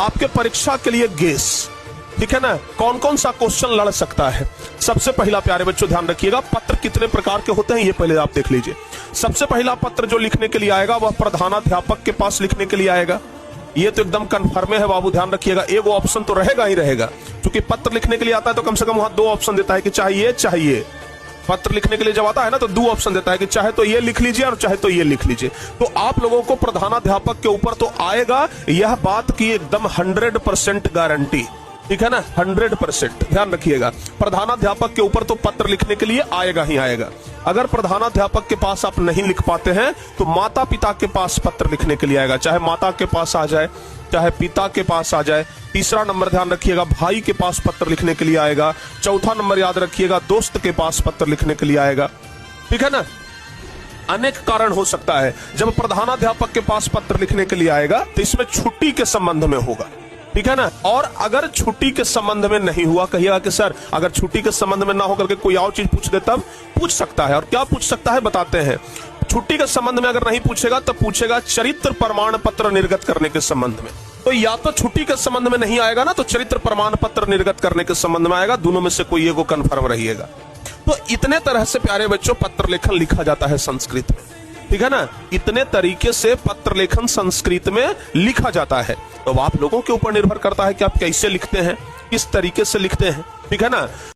आपके परीक्षा के लिए गेस, ठीक है ना, कौन कौन सा क्वेश्चन लड़ सकता है। सबसे पहला प्यारे बच्चों ध्यान रखिएगा, पत्र कितने प्रकार के होते हैं ये पहले आप देख लीजिए। सबसे पहला पत्र जो लिखने के लिए आएगा वह प्रधानाध्यापक के पास लिखने के लिए आएगा। ये तो एकदम कन्फर्म है बाबू, ध्यान रखिएगा। एक ऑप्शन तो रहेगा ही रहेगा, क्योंकि पत्र लिखने के लिए आता है तो कम से कम वहां 2 ऑप्शन देता है कि चाहिए। पत्र लिखने के लिए जब आता है ना तो 2 ऑप्शन देता है कि चाहे तो ये लिख लीजिए और चाहे तो ये लिख लीजिए। तो आप लोगों को प्रधानाध्यापक के ऊपर तो आएगा, यह बात की एकदम 100% गारंटी, ठीक है ना, 100%। ध्यान रखिएगा, प्रधानाध्यापक के ऊपर तो पत्र लिखने के लिए आएगा ही आएगा। अगर प्रधानाध्यापक के पास आप नहीं लिख पाते हैं तो माता पिता के पास पत्र लिखने के लिए आएगा, चाहे माता के पास आ जाए चाहे पिता के पास आ जाए। तीसरा नंबर ध्यान रखिएगा, भाई के पास पत्र लिखने के लिए आएगा। चौथा नंबर याद रखिएगा, दोस्त के पास पत्र लिखने के लिए आएगा, ठीक है ना। अनेक कारण हो सकता है जब प्रधानाध्यापक के पास पत्र लिखने के लिए आएगा तो इसमें छुट्टी के संबंध में होगा, ठीक है ना। और अगर छुट्टी के संबंध में नहीं हुआ, कहिएगा कि सर अगर छुट्टी के संबंध में ना होकर के कोई और चीज पूछ दे तब पूछ सकता है। और क्या पूछ सकता है बताते हैं। छुट्टी के संबंध में अगर नहीं पूछेगा तब पूछेगा चरित्र प्रमाण पत्र निर्गत करने के संबंध में। तो या तो छुट्टी के संबंध में नहीं आएगा ना तो चरित्र प्रमाण पत्र निर्गत करने के संबंध में आएगा, दोनों में से कोई एक को कन्फर्म रहिएगा। तो इतने तरह से प्यारे बच्चों पत्र लेखन लिखा जाता है संस्कृत में, ठीक है ना। इतने तरीके से पत्र लेखन संस्कृत में लिखा जाता है। तो आप लोगों के ऊपर निर्भर करता है कि आप कैसे लिखते हैं, किस तरीके से लिखते हैं, ठीक है ना।